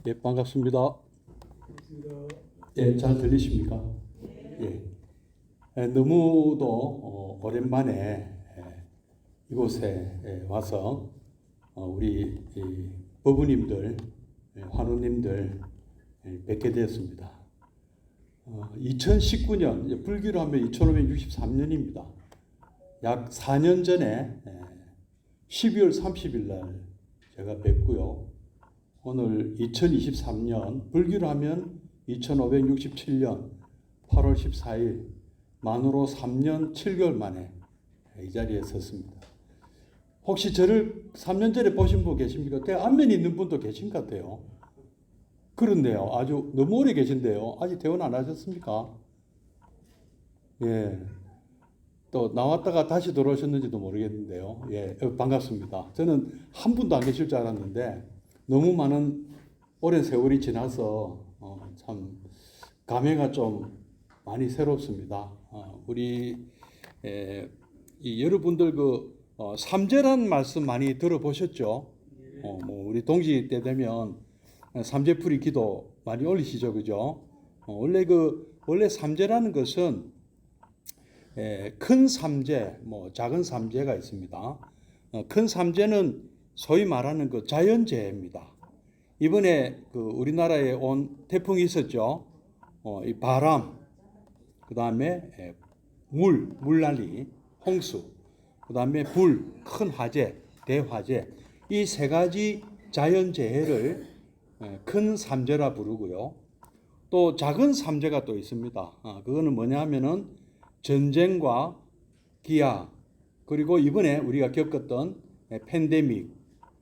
예, 반갑습니다. 반갑습니다. 예, 잘 들리십니까? 예. 너무도 오랜만에 이곳에 와서 우리 이 법우님들, 환우님들 뵙게 되었습니다. 2019년, 불교로 하면 2563년입니다. 약 4년 전에 12월 30일 날 제가 뵙고요. 오늘 2023년, 불교로 하면 2567년 8월 14일, 만으로 3년 7개월 만에 이 자리에 섰습니다. 혹시 저를 3년 전에 보신 분 계십니까? 제 안면에 있는 분도 계신 것 같아요. 그런데요, 아주 너무 오래 계신데요. 아직 퇴원 안 하셨습니까? 예. 또 나왔다가 다시 돌아오셨는지도 모르겠는데요. 예, 반갑습니다. 저는 한 분도 안 계실 줄 알았는데 너무 많은 오랜 세월이 지나서 참 감회가 좀 많이 새롭습니다. 우리 여러분들 삼재란 말씀 많이 들어보셨죠? 뭐 우리 동지 때 되면 삼재풀이 기도 많이 올리시죠, 그죠? 원래 삼재라는 것은 큰 삼재, 뭐 작은 삼재가 있습니다. 큰 삼재는 소위 말하는 그 자연재해입니다. 이번에 우리나라에 온 태풍이 있었죠. 이 바람, 그 다음에 물난리, 홍수, 그 다음에 불, 큰 화재, 대화재, 이 세 가지 자연재해를 큰 삼재라 부르고요. 또 작은 삼재가 또 있습니다. 그거는 뭐냐 하면은 전쟁과 기아, 그리고 이번에 우리가 겪었던 팬데믹,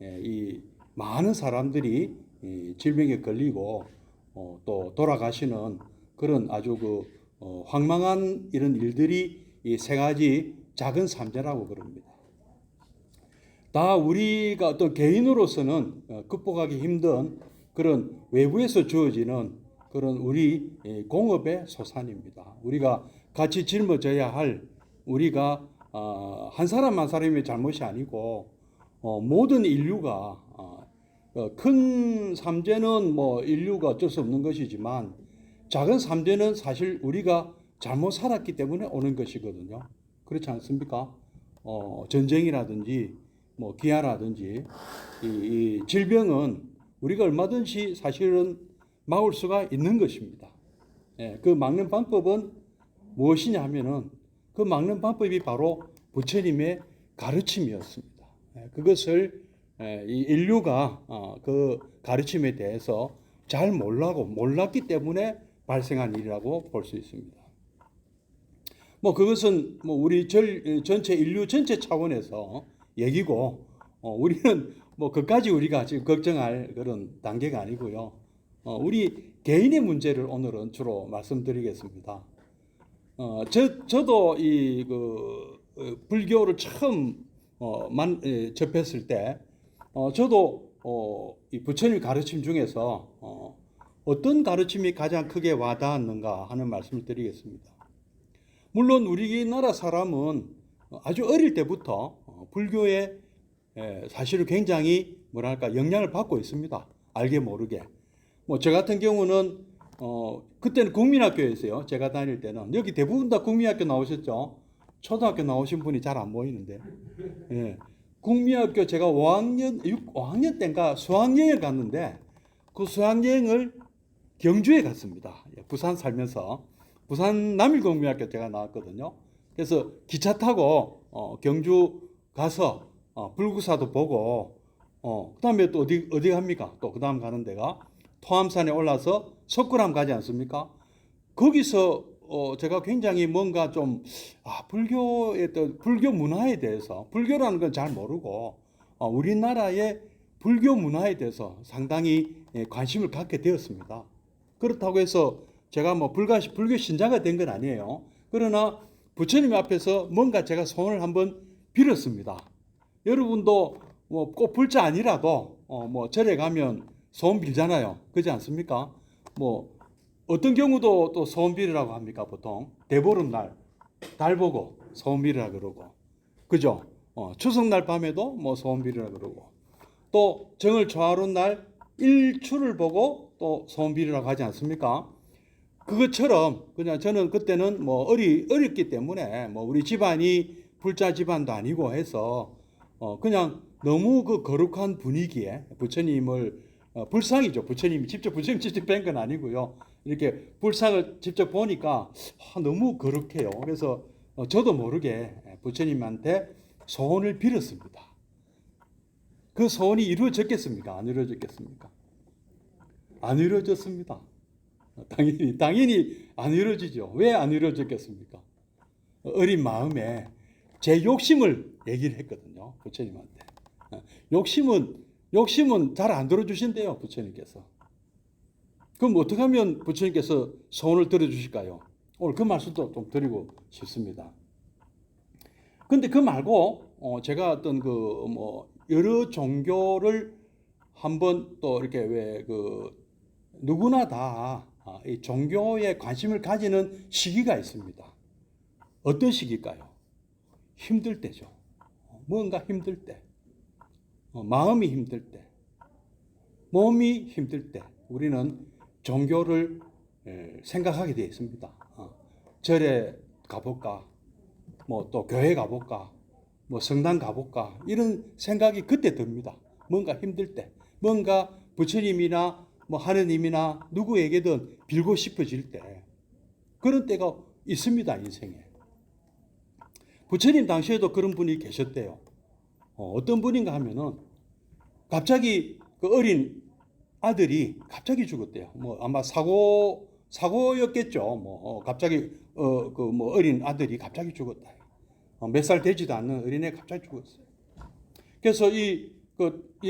이 많은 사람들이 질병에 걸리고 또 돌아가시는 그런 아주 황망한 이런 일들이 이 세 가지 작은 삼재라고 그럽니다. 다 우리가 어떤 개인으로서는 극복하기 힘든 그런 외부에서 주어지는 그런 우리 공업의 소산입니다. 우리가 같이 짊어져야 할, 우리가 한 사람 한 사람의 잘못이 아니고 모든 인류가 큰 삼재는 뭐 인류가 어쩔 수 없는 것이지만 작은 삼재는 사실 우리가 잘못 살았기 때문에 오는 것이거든요. 그렇지 않습니까? 전쟁이라든지 뭐 기아라든지 이 질병은 우리가 얼마든지 사실은 막을 수가 있는 것입니다. 그 막는 방법은 무엇이냐 하면은 그 막는 방법이 바로 부처님의 가르침이었습니다. 그것을 이 인류가 그 가르침에 대해서 잘 몰랐기 때문에 발생한 일이라고 볼 수 있습니다. 뭐 그것은 뭐 우리 전체 인류 전체 차원에서 얘기고 우리는 뭐 그까지 우리가 지금 걱정할 그런 단계가 아니고요. 우리 개인의 문제를 오늘은 주로 말씀드리겠습니다. 저도 이 불교를 처음 접했을 때 저도 이 부처님 가르침 중에서 어떤 가르침이 가장 크게 와닿았는가 하는 말씀을 드리겠습니다. 물론 우리나라 사람은 아주 어릴 때부터 불교에 사실은 굉장히 뭐랄까 영향을 받고 있습니다. 알게 모르게. 뭐 저 같은 경우는 그때는 국민학교였어요. 제가 다닐 때는. 여기 대부분 다 국민학교 나오셨죠? 초등학교 나오신 분이 잘 안 보이는데. 예. 국민학교 제가 5학년 때인가 수학여행을 갔는데 그 수학여행을 경주에 갔습니다. 부산 살면서. 부산 남일국민학교 제가 나왔거든요. 그래서 기차 타고 경주 가서 불구사도 보고 그 다음에 또 어디 갑니까? 또 그 다음 가는 데가 토암산에 올라서 석굴암 가지 않습니까? 거기서 제가 굉장히 뭔가 좀 불교의 또 불교 문화에 대해서, 불교라는 건 잘 모르고 우리나라의 불교 문화에 대해서 상당히 관심을 갖게 되었습니다. 그렇다고 해서 제가 뭐 불교 신자가 된 건 아니에요. 그러나 부처님 앞에서 뭔가 제가 소원을 한번 빌었습니다. 여러분도 뭐 꼭 불자 아니라도 뭐 절에 가면 소원 빌잖아요. 그렇지 않습니까? 뭐 어떤 경우도 또 소원 빌으라고 합니까? 보통 대보름날 달 보고 소원 빌으라 그러고, 그죠? 추석날 밤에도 뭐 소원 빌으라 그러고, 또 정월 초하룻 날 일출을 보고 또 소원 비리라고 하지 않습니까? 그것처럼 그냥 저는 그때는 뭐 어렸기 때문에 뭐 우리 집안이 불자 집안도 아니고 해서 그냥 너무 그 거룩한 분위기에 부처님을 불상이죠. 부처님이 직접 뵌 건 아니고요. 이렇게 불상을 직접 보니까 너무 거룩해요. 그래서 저도 모르게 부처님한테 소원을 빌었습니다. 그 소원이 이루어졌겠습니까? 안 이루어졌겠습니까? 안 이루어졌습니다. 당연히 안 이루어지죠. 왜 안 이루어졌겠습니까? 어린 마음에 제 욕심을 얘기를 했거든요. 부처님한테. 욕심은 잘 안 들어주신대요. 부처님께서. 그럼 어떻게 하면 부처님께서 소원을 들어주실까요? 오늘 그 말씀도 좀 드리고 싶습니다. 근데 그 말고 제가 어떤 그 뭐 여러 종교를 한번 또 이렇게 왜 그 누구나 다 이 종교에 관심을 가지는 시기가 있습니다. 어떤 시기일까요? 힘들 때죠. 뭔가 힘들 때, 마음이 힘들 때, 몸이 힘들 때 우리는 종교를 생각하게 되어 있습니다. 절에 가볼까, 뭐 또 교회 가볼까, 뭐 성당 가볼까 이런 생각이 그때 듭니다. 뭔가 힘들 때, 뭔가 부처님이나 뭐 하느님이나 누구에게든 빌고 싶어질 때 그런 때가 있습니다. 인생에. 부처님 당시에도 그런 분이 계셨대요. 어떤 분인가 하면은 갑자기 그 어린 아들이 갑자기 죽었대요. 뭐 아마 사고였겠죠. 뭐 갑자기 그 뭐 어린 아들이 갑자기 죽었다. 몇 살 되지도 않는 어린애가 갑자기 죽었어요. 그래서 이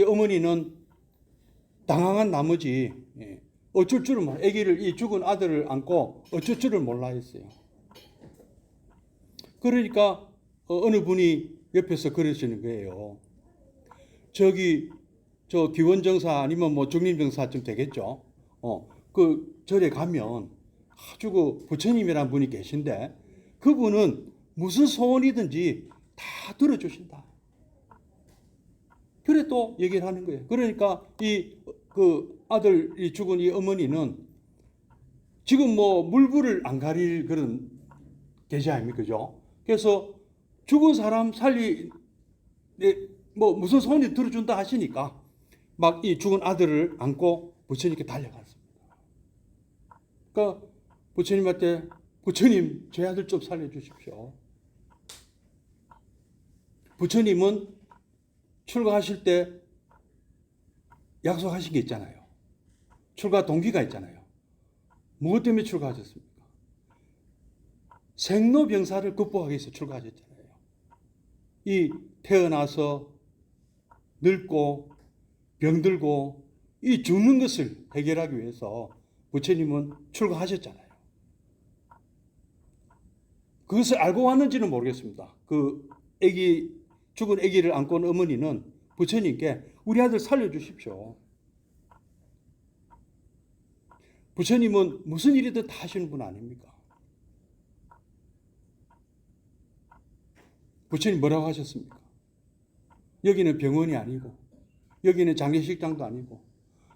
어머니는 당황한 나머지 어쩔 줄을 몰라. 아기를 이 죽은 아들을 안고 어쩔 줄을 몰라 했어요. 그러니까 어느 분이 옆에서 그러시는 거예요. 저 기원정사 아니면 뭐 정림정사쯤 되겠죠. 그 절에 가면 아주 그 부처님이라는 분이 계신데 그분은 무슨 소원이든지 다 들어주신다. 그래 또 얘기를 하는 거예요. 그러니까 그 아들이 죽은 이 어머니는 지금 뭐 물불을 안 가릴 그런 계시 아닙니까? 그죠? 그래서 죽은 사람 뭐 무슨 소원이 들어준다 하시니까 막 이 죽은 아들을 안고 부처님께 달려갔습니다. 그러니까 부처님한테 부처님 제 아들 좀 살려주십시오. 부처님은 출가하실 때 약속하신 게 있잖아요. 출가 동기가 있잖아요. 무엇 때문에 출가하셨습니까? 생로병사를 극복하기 위해서 출가하셨잖아요. 이 태어나서 늙고 병들고 이 죽는 것을 해결하기 위해서 부처님은 출가하셨잖아요. 그것을 알고 왔는지는 모르겠습니다. 그 죽은 아기를 안고 온 어머니는 부처님께 우리 아들 살려주십시오. 부처님은 무슨 일이든 다 하시는 분 아닙니까? 부처님 뭐라고 하셨습니까? 여기는 병원이 아니고 여기는 장례식장도 아니고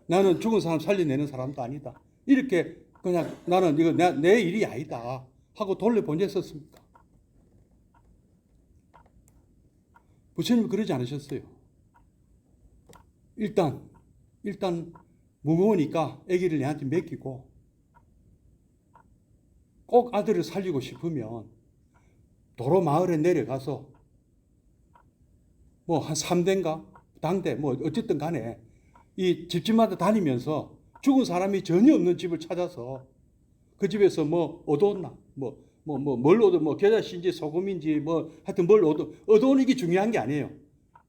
나는 죽은 사람 살려내는 사람도 아니다. 이렇게 그냥 나는 이거 내 일이 아니다 하고 돌려보냈었습니까? 부처님은 그러지 않으셨어요. 일단 무거우니까 아기를 내한테 맡기고 꼭 아들을 살리고 싶으면 도로 마을에 내려가서 뭐 한 3대인가 당대 뭐 어쨌든 간에 이 집집마다 다니면서 죽은 사람이 전혀 없는 집을 찾아서 그 집에서 뭐 얻어온나 뭘 얻어 뭐 겨자씨인지 소금인지 뭐 하여튼 뭘 얻어오는 게 중요한 게 아니에요.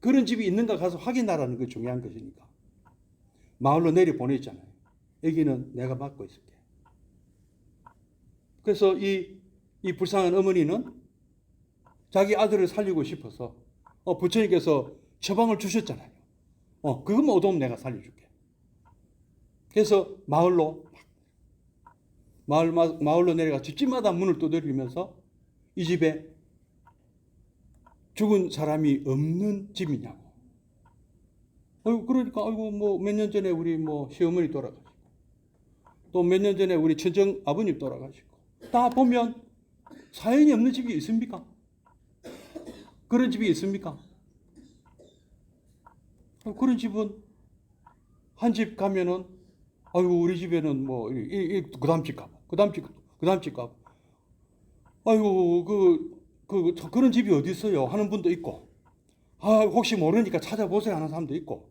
그런 집이 있는가 가서 확인하라는 게 중요한 것이니까. 마을로 내려 보냈잖아요. 여기는 내가 맡고 있을게. 그래서 이 불쌍한 어머니는 자기 아들을 살리고 싶어서 부처님께서 처방을 주셨잖아요. 그것만 얻어오면 내가 살려줄게. 그래서 마을로 내려가 집집마다 문을 두드리면서 이 집에 죽은 사람이 없는 집이냐고. 그러니까 아이고 뭐 몇 년 전에 우리 뭐 시어머니 돌아가시고 또 몇 년 전에 우리 친정 아버님 돌아가시고 다 보면 사연이 없는 집이 있습니까? 그런 집이 있습니까? 그런 집은 한 집 가면은 아이고 우리 집에는 뭐 그다음 집 가고 그다음 집 가고 아이고 그런 집이 어디 있어요 하는 분도 있고 아 혹시 모르니까 찾아보세요 하는 사람도 있고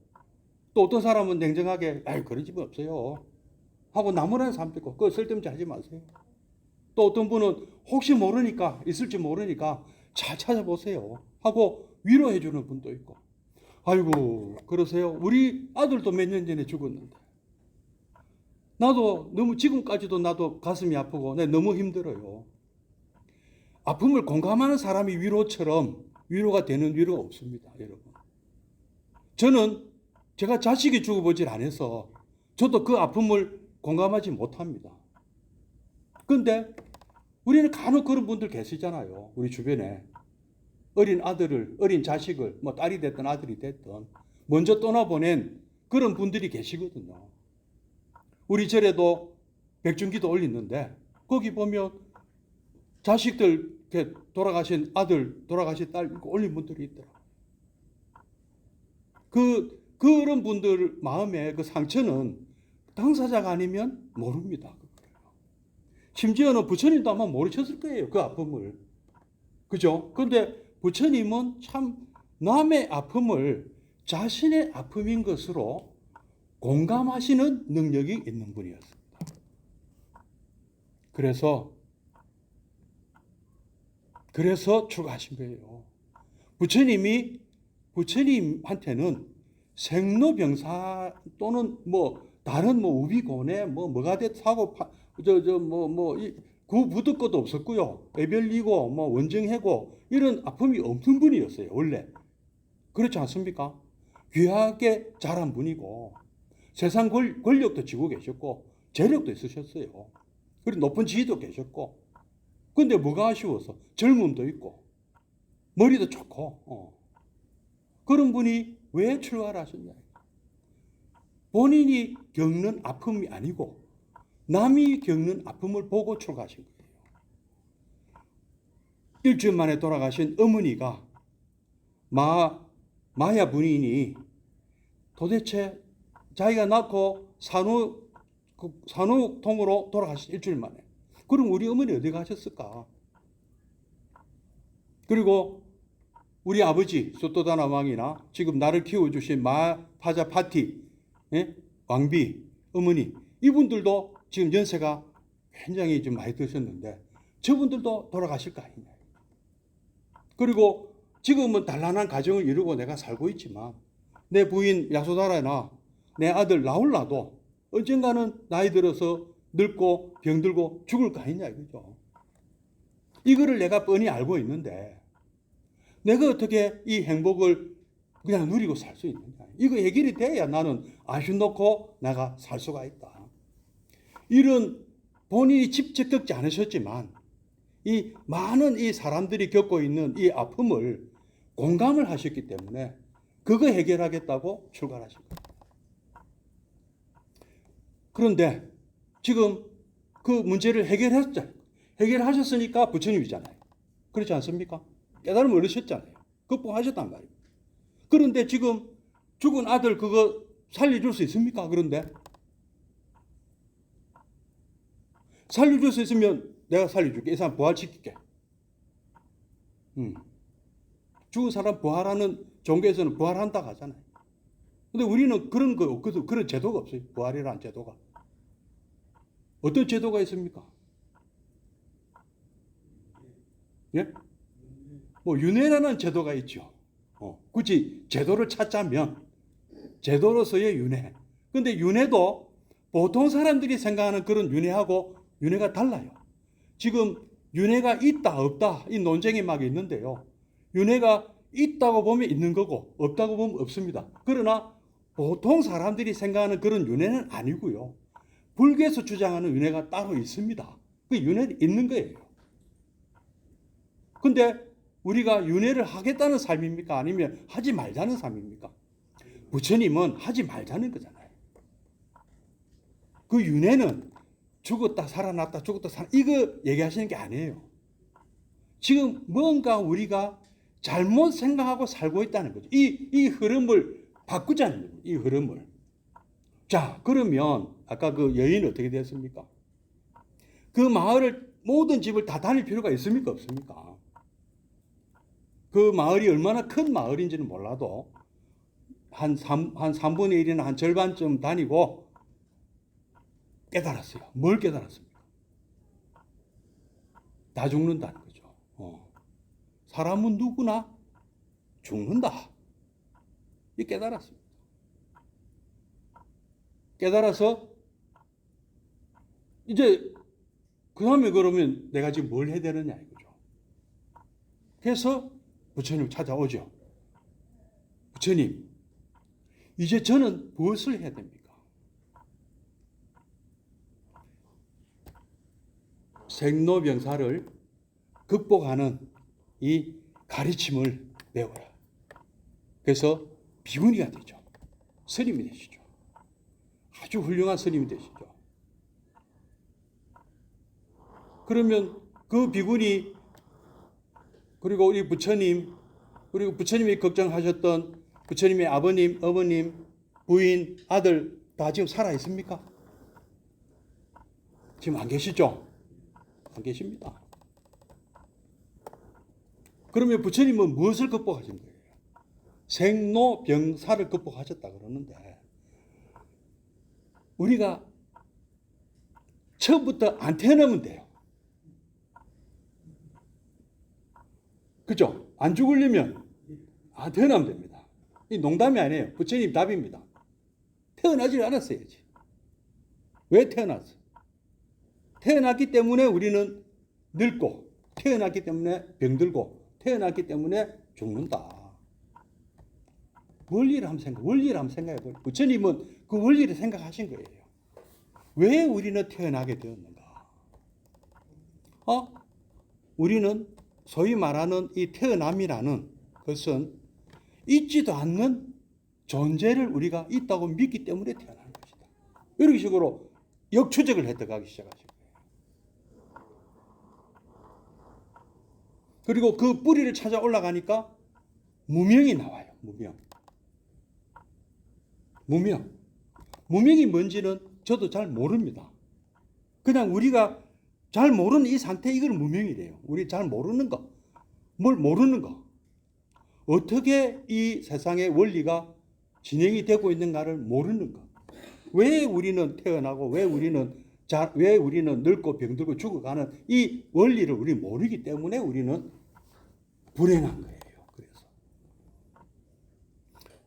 또 어떤 사람은 냉정하게 아이 그런 집은 없어요 하고 나무라는 사람도 있고 그거 쓸데없이 하지 마세요. 또 어떤 분은 혹시 모르니까 있을지 모르니까 잘 찾아보세요 하고 위로해 주는 분도 있고 아이고 그러세요. 우리 아들도 몇 년 전에 죽었는데 나도 너무 지금까지도 나도 가슴이 아프고 내 너무 힘들어요. 아픔을 공감하는 사람이 위로처럼 위로가 되는 위로가 없습니다, 여러분. 저는 제가 자식이 죽어보질 않아서 저도 그 아픔을 공감하지 못합니다. 근데 우리는 간혹 그런 분들 계시잖아요. 우리 주변에 어린 자식을 뭐 딸이 됐든 아들이 됐든 먼저 떠나보낸 그런 분들이 계시거든요. 우리 절에도 백중기도 올리는데 거기 보면 자식들 이렇게 돌아가신 아들, 돌아가신 딸 올린 분들이 있더라고요. 그런 분들 마음에 그 상처는 당사자가 아니면 모릅니다. 심지어는 부처님도 아마 모르셨을 거예요. 그 아픔을. 그죠? 근데 부처님은 참 남의 아픔을 자신의 아픔인 것으로 공감하시는 능력이 있는 분이었습니다. 그래서 출가하신 거예요. 부처님한테는 생로병사 또는 뭐 다른 뭐 우비고뇌 뭐가 됐 사고 구부득 것도 없었고요. 애별리고 뭐 원정해고 이런 아픔이 없는 분이었어요. 원래 그렇지 않습니까? 귀하게 자란 분이고 세상 권력도 쥐고 계셨고 재력도 있으셨어요. 그리고 높은 지위도 계셨고 근데 뭐가 아쉬워서 젊음도 있고 머리도 좋고 그런 분이 왜 출가를 하셨냐? 본인이 겪는 아픔이 아니고 남이 겪는 아픔을 보고 출가하신 거예요. 일주일 만에 돌아가신 어머니가 마야 부인이 도대체 자기가 낳고 산후통으로 돌아가신 일주일 만에. 그럼 우리 어머니 어디 가셨을까? 그리고 우리 아버지 소토다나 왕이나 지금 나를 키워주신 마파자파티 왕비 어머니 이분들도 지금 연세가 굉장히 좀 많이 드셨는데 저분들도 돌아가실 거 아니냐. 그리고 지금은 단란한 가정을 이루고 내가 살고 있지만 내 부인 야소다라나 내 아들 라울라도 언젠가는 나이 들어서 늙고 병들고 죽을 거 아니냐 이거죠. 이거를 내가 뻔히 알고 있는데 내가 어떻게 이 행복을 그냥 누리고 살 수 있느냐. 이거 해결이 돼야 나는 안심 놓고 내가 살 수가 있다. 이런 본인이 직접 겪지 않으셨지만 이 많은 이 사람들이 겪고 있는 이 아픔을 공감을 하셨기 때문에 그거 해결하겠다고 출가하신 거예요. 그런데 지금 그 문제를 해결하셨으니까 부처님이잖아요. 그렇지 않습니까? 깨달음을 얻으셨잖아요. 극복하셨단 말이에요. 그런데 지금 죽은 아들 그거 살려줄 수 있습니까? 그런데 살려줄 수 있으면 내가 살려줄게. 이 사람 부활시킬게. 죽은 사람 부활하는 종교에서는 부활한다고 하잖아요. 근데 우리는 그런 거 없거든. 그런 제도가 없어요. 부활이라는 제도가. 어떤 제도가 있습니까? 예? 뭐 윤회라는 제도가 있죠. 굳이 제도를 찾자면 제도로서의 윤회. 근데 윤회도 보통 사람들이 생각하는 그런 윤회하고 윤회가 달라요. 지금 윤회가 있다 없다 이 논쟁이 막 있는데요. 윤회가 있다고 보면 있는 거고 없다고 보면 없습니다. 그러나 보통 사람들이 생각하는 그런 윤회는 아니고요. 불교에서 주장하는 윤회가 따로 있습니다. 그 윤회는 있는 거예요. 근데 우리가 윤회를 하겠다는 삶입니까? 아니면 하지 말자는 삶입니까? 부처님은 하지 말자는 거잖아요. 그 윤회는 죽었다 살아났다 죽었다 살아 이거 얘기하시는 게 아니에요. 지금 뭔가 우리가 잘못 생각하고 살고 있다는 거죠. 이 흐름을 바꾸자는 거예요. 이 흐름을. 자, 그러면 아까 그 여인은 어떻게 됐습니까? 그 마을을 모든 집을 다 다닐 필요가 있습니까? 없습니까? 그 마을이 얼마나 큰 마을인지는 몰라도 한 3분의 1이나 한 절반쯤 다니고 깨달았어요. 뭘 깨달았습니까? 다 죽는다는 거죠. 사람은 누구나 죽는다. 이 깨달았습니다. 깨달아서 이제 그 다음에 그러면 내가 지금 뭘 해야 되느냐 이거죠. 그래서 부처님 찾아오죠. 부처님, 이제 저는 무엇을 해야 됩니까? 생로병사를 극복하는 이 가르침을 배워라. 그래서 비구니가 되죠. 스님이 되시죠. 아주 훌륭한 스님이 되시죠. 그러면 그 비구니 그리고 우리 부처님 그리고 부처님이 걱정하셨던 부처님의 아버님, 어머님, 부인, 아들 다 지금 살아 있습니까? 지금 안 계시죠? 안 계십니다. 그러면 부처님은 무엇을 극복하신 거예요? 생로병사를 극복하셨다 그러는데 우리가 처음부터 안 태어나면 돼요. 그죠? 안 죽으려면 안 태어나면 됩니다. 이 농담이 아니에요. 부처님 답입니다. 태어나지 않았어야지. 왜 태어났어? 태어났기 때문에 우리는 늙고 태어났기 때문에 병들고 태어났기 때문에 죽는다. 원리를 한번 생각해 보세요. 부처님은 그 원리를 생각하신 거예요. 왜 우리는 태어나게 되었는가? 우리는 소위 말하는 이 태어남이라는 것은 있지도 않는 존재를 우리가 있다고 믿기 때문에 태어나는 것이다. 이런 식으로 역추적을 해석하기 시작하신 거예요. 그리고 그 뿌리를 찾아 올라가니까 무명이 나와요. 무명이 뭔지는 저도 잘 모릅니다. 그냥 우리가 잘 모르는 이 상태 이걸 무명이래요. 우리 잘 모르는 거. 뭘 모르는 거. 어떻게 이 세상의 원리가 진행이 되고 있는가를 모르는 거. 왜 우리는 태어나고 왜 우리는 늙고 병들고 죽어가는 이 원리를 우리 모르기 때문에 우리는 불행한 거예요. 그래서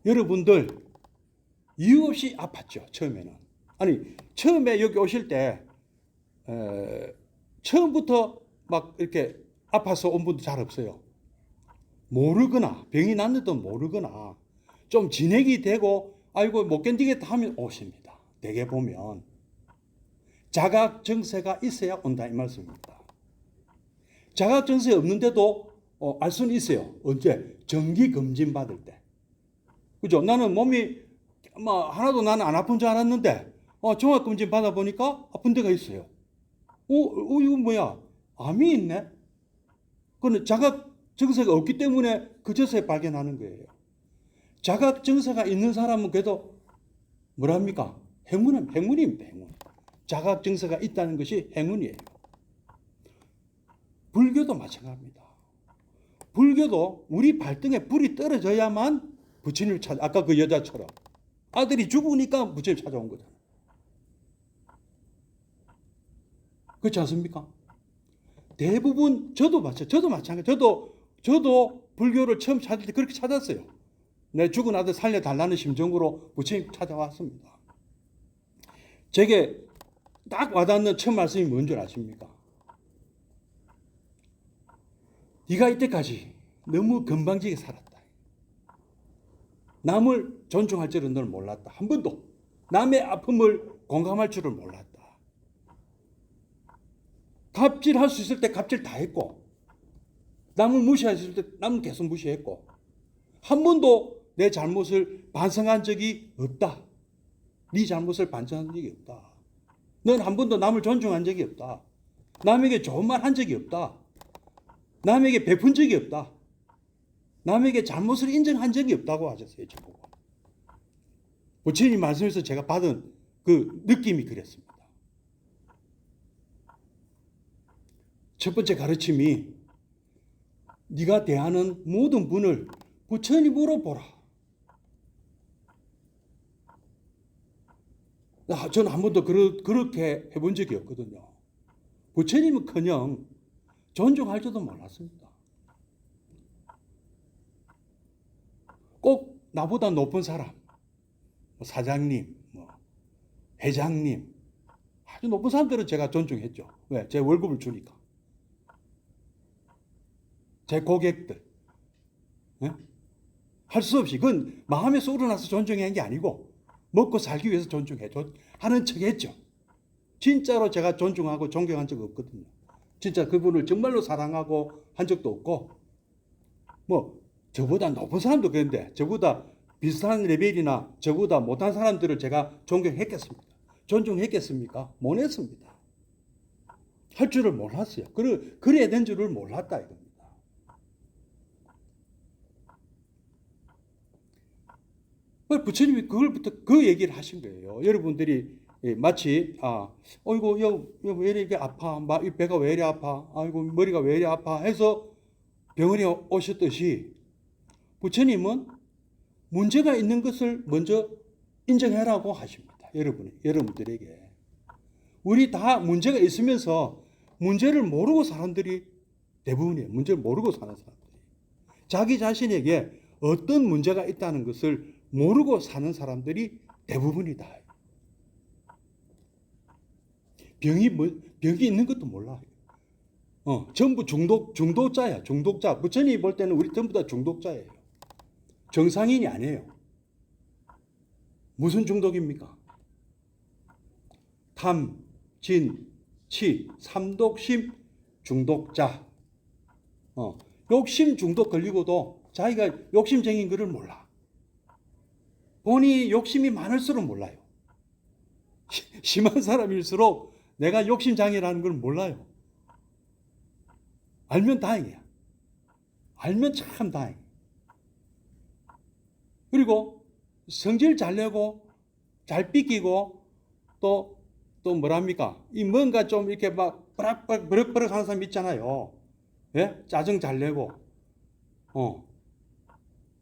여러분들 이유 없이 아팠죠. 처음에는. 아니 처음에 여기 오실 때 처음부터 막 이렇게 아파서 온 분도 잘 없어요. 모르거나 병이 났는데도 모르거나 좀 진행이 되고 아이고 못 견디겠다 하면 오십니다. 대개 보면 자각정세가 있어야 온다 이 말씀입니다. 자각정세 없는데도 알 수는 있어요. 언제? 정기검진 받을 때. 그죠? 나는 몸이 하나도 나는 안 아픈 줄 알았는데 종합검진 받아보니까 아픈 데가 있어요. 이거 뭐야? 암이 있네? 그건 자각정세가 없기 때문에 그제서야 발견하는 거예요. 자각정세가 있는 사람은 그래도 뭐랍니까? 행운입니다. 행운. 자각정세가 있다는 것이 행운이에요. 불교도 마찬가지입니다. 불교도 우리 발등에 불이 떨어져야만 부처님을 찾아. 아까 그 여자처럼 아들이 죽으니까 부처님 찾아온 거잖아요. 그렇지 않습니까? 대부분 저도 마찬가지. 저도 불교를 처음 찾을 때 그렇게 찾았어요. 내 죽은 아들 살려달라는 심정으로 부처님 찾아왔습니다. 제게 딱 와닿는 첫 말씀이 뭔 줄 아십니까? 네가 이때까지 너무 건방지게 살았다. 남을 존중할 줄은 널 몰랐다. 한 번도 남의 아픔을 공감할 줄을 몰랐다. 갑질할 수 있을 때 갑질 다 했고 남을 무시할 수 있을 때 남을 계속 무시했고 한 번도 내 잘못을 반성한 적이 없다. 네 잘못을 반성한 적이 없다. 넌 한 번도 남을 존중한 적이 없다. 남에게 좋은 말 한 적이 없다. 남에게 베푼 적이 없다. 남에게 잘못을 인정한 적이 없다고 하셨어요. 저보고. 부처님 말씀에서 제가 받은 그 느낌이 그랬습니다. 첫 번째 가르침이 네가 대하는 모든 분을 부처님으로 보라. 저는 한 번도 그렇게 해본 적이 없거든요. 부처님은커녕 존중할 줄도 몰랐습니다. 꼭 나보다 높은 사람, 사장님, 회장님, 아주 높은 사람들은 제가 존중했죠. 왜? 제 월급을 주니까. 제 고객들. 네? 할 수 없이 그건 마음에서 우러나서 존중한 게 아니고 먹고 살기 위해서 하는 척 했죠. 진짜로 제가 존중하고 존경한 적 없거든요. 진짜 그분을 정말로 사랑하고 한 적도 없고 저보다 높은 사람도 그런데 저보다 비슷한 레벨이나 저보다 못한 사람들을 제가 존경했겠습니까? 존중했겠습니까? 못 했습니다. 할 줄을 몰랐어요. 그래야 된 줄을 몰랐다 이겁니다. 부처님이 그걸부터 그 얘기를 하신 거예요. 여러분들이 마치 어이구 왜 이렇게 아파? 이 배가 왜 이렇게 아파? 아이고 머리가 왜 이렇게 아파? 해서 병원에 오셨듯이 부처님은 문제가 있는 것을 먼저 인정해라고 하십니다. 여러분들에게. 우리 다 문제가 있으면서 문제를 모르고 사람들이 대부분이에요. 문제를 모르고 사는 사람들이. 자기 자신에게 어떤 문제가 있다는 것을 모르고 사는 사람들이 대부분이다. 병이 있는 것도 몰라. 전부 중독자야. 중독자. 부처님이 볼 때는 우리 전부 다 중독자예요. 정상인이 아니에요. 무슨 중독입니까? 탐, 진, 치, 삼독심 중독자. 욕심 중독 걸리고도 자기가 욕심쟁인 것을 몰라. 본인이 욕심이 많을수록 몰라요. 심한 사람일수록 내가 욕심장애라는 걸 몰라요. 알면 다행이야. 알면 참 다행. 그리고 성질 잘 내고 잘 삐끼고 또 뭐랍니까? 이 뭔가 좀 이렇게 막 버럭버럭 하는 사람 있잖아요. 예? 짜증 잘 내고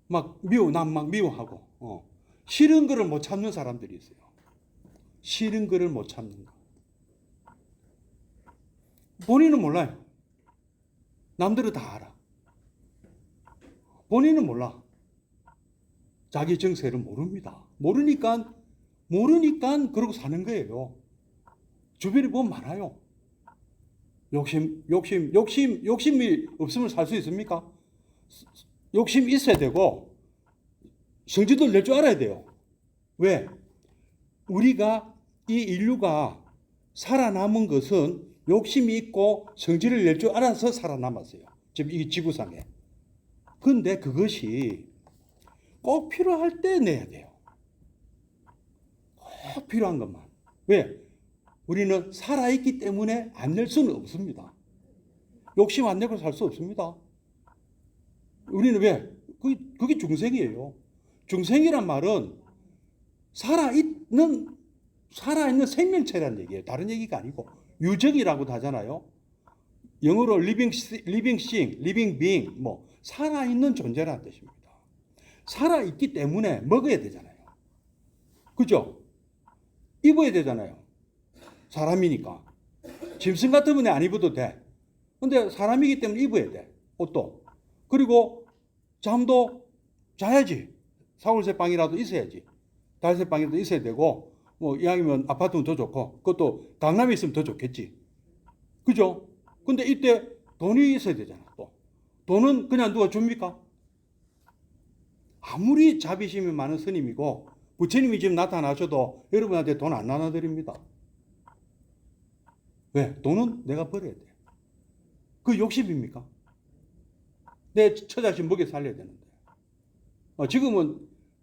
남 막 미워하고 싫은 거를 못 참는 사람들이 있어요. 싫은 거를 못 참는 거. 본인은 몰라요. 남들은 다 알아. 본인은 몰라. 자기 정체를 모릅니다. 모르니까 그러고 사는 거예요. 주변에 보면 많아요. 욕심이 없으면 살 수 있습니까? 욕심이 있어야 되고 성질도 낼 줄 알아야 돼요. 왜? 우리가 이 인류가 살아남은 것은 욕심이 있고 성질을 낼 줄 알아서 살아남았어요. 지금 이 지구상에. 그런데 그것이 꼭 필요할 때 내야 돼요. 꼭 필요한 것만. 왜? 우리는 살아있기 때문에 안 낼 수는 없습니다. 욕심 안 내고 살 수 없습니다. 우리는 왜? 그게 중생이에요. 중생이란 말은 살아있는 생명체라는 얘기예요. 다른 얘기가 아니고. 유정이라고도 하잖아요. 영어로 living being, 살아있는 존재라는 뜻입니다. 살아있기 때문에 먹어야 되잖아요. 그죠? 입어야 되잖아요. 사람이니까. 짐승 같으면 안 입어도 돼. 근데 사람이기 때문에 입어야 돼. 옷도. 그리고 잠도 자야지. 사골세방이라도 있어야지. 달새방이라도 있어야 되고, 이왕이면 아파트면 더 좋고, 그것도 강남에 있으면 더 좋겠지. 그죠? 근데 이때 돈이 있어야 되잖아, 또. 돈은 그냥 누가 줍니까? 아무리 자비심이 많은 스님이고, 부처님이 지금 나타나셔도 여러분한테 돈 안 나눠드립니다. 왜? 돈은 내가 벌어야 돼. 그 욕심입니까? 내 처자식 먹여 살려야 되는데. 지금은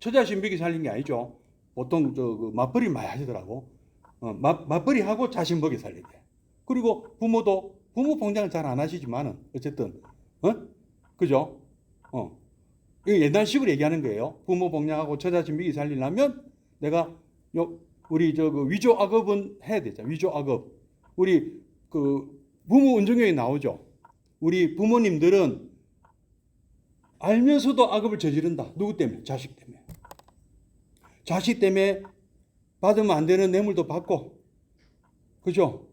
처자식 먹이 살린 게 아니죠. 보통 그 맞벌이 많이 하시더라고. 맞벌이 하고 자식 먹이 살리게. 그리고 부모도 부모 봉장을 잘 안 하시지만은 어쨌든 그죠? 이거 옛날식으로 얘기하는 거예요. 부모 봉양하고 처자식 먹이 살리려면 내가 우리 그 위조 악업은 해야 되잖아. 위조 악업. 우리 그 부모 은정경에 나오죠. 우리 부모님들은 알면서도 악업을 저지른다. 누구 때문에? 자식 때문에. 자식 때문에 받으면 안 되는 뇌물도 받고, 그죠?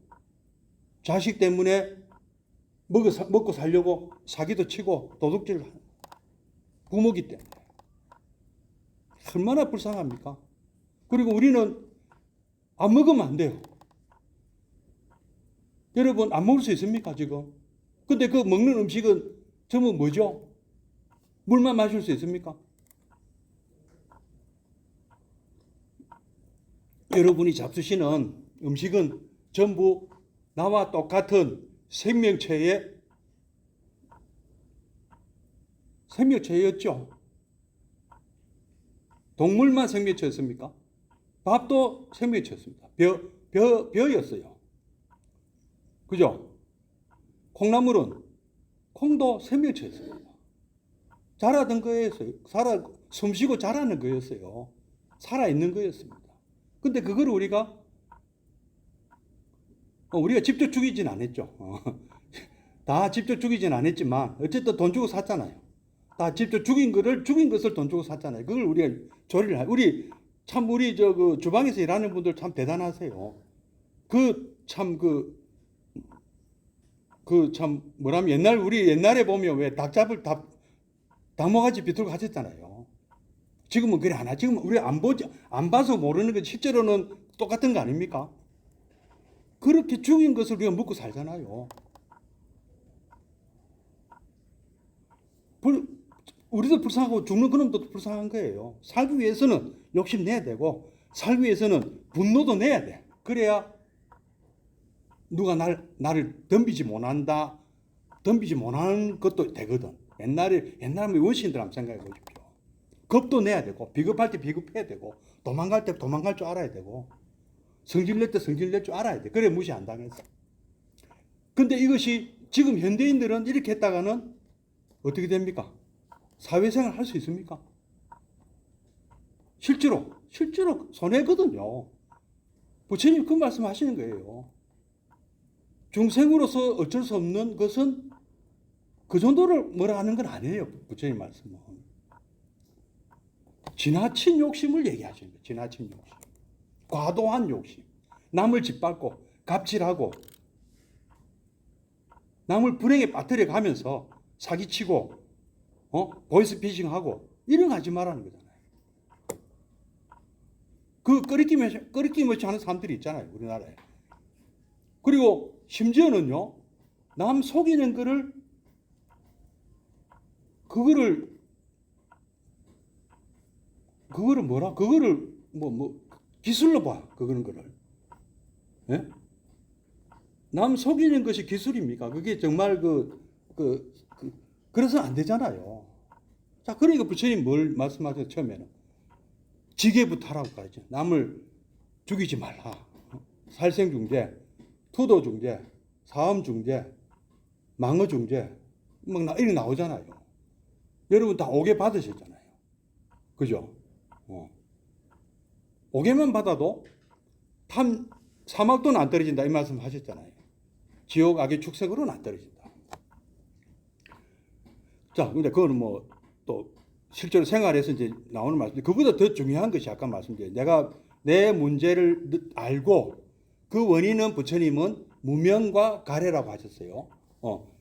자식 때문에 먹고 살려고 사기도 치고 도둑질을 하는 부모기 때문에. 얼마나 불쌍합니까? 그리고 우리는 안 먹으면 안 돼요. 여러분, 안 먹을 수 있습니까, 지금? 근데 그 먹는 음식은 전부 뭐죠? 물만 마실 수 있습니까? 여러분이 잡수시는 음식은 전부 나와 똑같은 생명체였죠. 동물만 생명체였습니까? 밥도 생명체였습니다. 벼였어요. 그죠? 콩도 생명체였습니다. 자라던 거였어요. 숨쉬고 자라는 거였어요. 살아있는 거였습니다. 근데 그걸 우리가 직접 죽이진 않았죠. 다 직접 죽이진 않았지만 어쨌든 돈 주고 샀잖아요. 다 직접 죽인 것을 돈 주고 샀잖아요. 그걸 우리가 조리를 우리 그 주방에서 일하는 분들 참 대단하세요. 뭐라면 우리 옛날에 보면 왜 닭모가지 비틀고 하셨잖아요. 지금은 그래 안 하. 지금 우리 안 봐서 모르는 게 실제로는 똑같은 거 아닙니까? 그렇게 죽인 것을 우리가 먹고 살잖아요. 우리도 불쌍하고 죽는 그놈도 불쌍한 거예요. 살기 위해서는 욕심내야 되고 살기 위해서는 분노도 내야 돼. 그래야 누가 나를 덤비지 못하는 것도 되거든. 옛날에 원시인들 한번 생각해 보십시오. 겁도 내야 되고 비겁할 때 비겁해야 되고 도망갈 때 도망갈 줄 알아야 되고 성질낼 때 성질낼 줄 알아야 돼. 그래 무시 안 당했어. 근데 이것이 지금 현대인들은 이렇게 했다가는 어떻게 됩니까? 사회생활 할 수 있습니까? 실제로 손해거든요. 부처님 그 말씀 하시는 거예요. 중생으로서 어쩔 수 없는 것은 그 정도를 뭐라 하는 건 아니에요. 부처님 말씀은. 지나친 욕심을 얘기하시는 거예요. 지나친 욕심. 과도한 욕심. 남을 짓밟고 갑질하고 남을 불행에 빠뜨려 가면서 사기치고 보이스피싱하고 이런 거 하지 말라는 거잖아요. 그 끄리낌없이 하는 사람들이 있잖아요. 우리나라에. 그리고 심지어는요. 남 속이는 그거를 기술로 봐. 거를. 예? 남 속이는 것이 기술입니까? 그게 정말 그래서 안 되잖아요. 자, 그러니까 부처님 뭘 말씀하셨어요, 처음에는? 지게부터 하라고 가르쳐. 남을 죽이지 말라. 살생중재, 투도중재, 사음중재, 망어중재, 이렇게 나오잖아요. 여러분 다 5개 받으셨잖아요. 그죠? 5개만 받아도 사막도는 안 떨어진다 이 말씀 하셨잖아요. 지옥 악의 축생으로는 안 떨어진다. 자, 근데 그거는 또 실제로 생활에서 이제 나오는 말씀인데 그보다 더 중요한 것이 아까 말씀드린 내가 내 문제를 알고 그 원인은 부처님은 무명과 가래라고 하셨어요.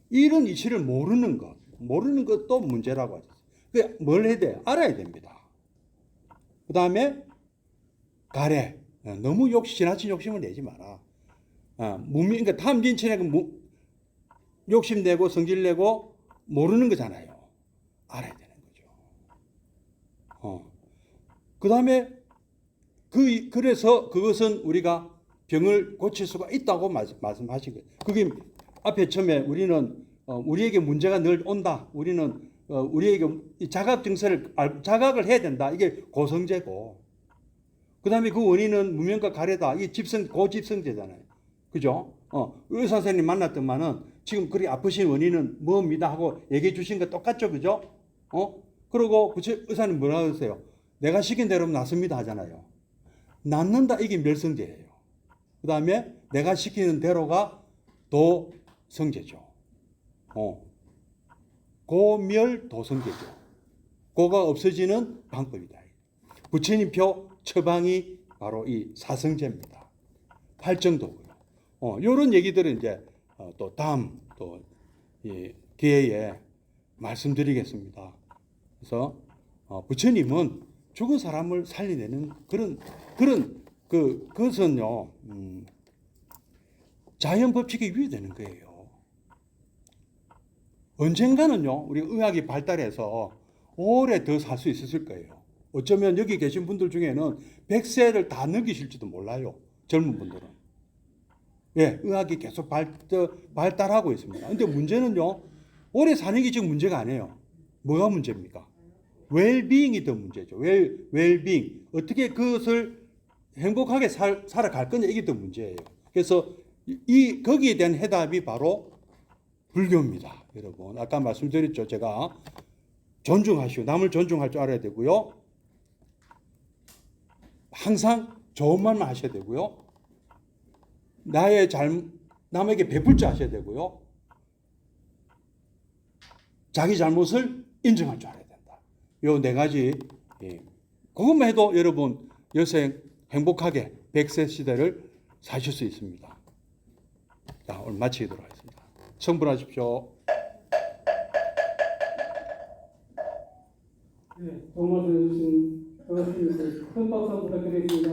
이런 이치를 모르는 것도 문제라고 하셨어요. 그러니까 뭘 해야 돼? 알아야 됩니다. 그 다음에 가래. 너무 지나친 욕심을 내지 마라. 그러니까 탐진천에 욕심내고 성질내고 모르는 거잖아요. 알아야 되는 거죠. 그 다음에 그래서 그것은 우리가 병을 고칠 수가 있다고 말씀하신 거예요. 그게 앞에 처음에 우리는 우리에게 문제가 늘 온다. 우리는 우리에게 이 자각 증세를 자각을 해야 된다. 이게 고성제고, 그다음에 그 원인은 무명과 가래다. 이게 고집성제잖아요. 그죠? 의사 선생님 만났더만은 지금 그리 아프신 원인은 뭡니다 하고 얘기해 주신 거 똑같죠, 그죠? 그리고 의사는 뭐라 그러세요? 내가 시킨 대로 낫습니다 하잖아요. 낫는다, 이게 멸성제예요. 그다음에 내가 시키는 대로가 도성제죠. 고멸도성제죠. 고가 없어지는 방법이다. 부처님표 처방이 바로 이 사성제입니다. 팔정도고요. 이런 얘기들은 이제 또 다음 또 기회에 말씀드리겠습니다. 그래서 부처님은 죽은 사람을 살려내는 그것은요, 자연 법칙에 유의되는 거예요. 언젠가는요, 우리 의학이 발달해서 오래 더 살 수 있었을 거예요. 어쩌면 여기 계신 분들 중에는 100세를 다 넘기실지도 몰라요. 젊은 분들은. 예, 의학이 계속 발달하고 있습니다. 근데 문제는요, 오래 사는 게 지금 문제가 아니에요. 뭐가 문제입니까? 웰빙이 더 문제죠. 웰빙. 어떻게 그것을 행복하게 살아갈 거냐, 이게 더 문제예요. 그래서 거기에 대한 해답이 바로 불교입니다. 여러분, 아까 말씀드렸죠. 제가 존중하시고, 남을 존중할 줄 알아야 되고요. 항상 좋은 말만 하셔야 되고요. 남에게 베풀 줄 아셔야 되고요. 자기 잘못을 인정할 줄 알아야 된다. 요 네 가지, 그것만 해도 여러분 여생 행복하게 100세 시대를 사실 수 있습니다. 자, 오늘 마치도록 하겠습니다. 성불하십시오. 네, 좋은 말씀 해주신 교수님께 큰 박수 부탁드리겠습니다.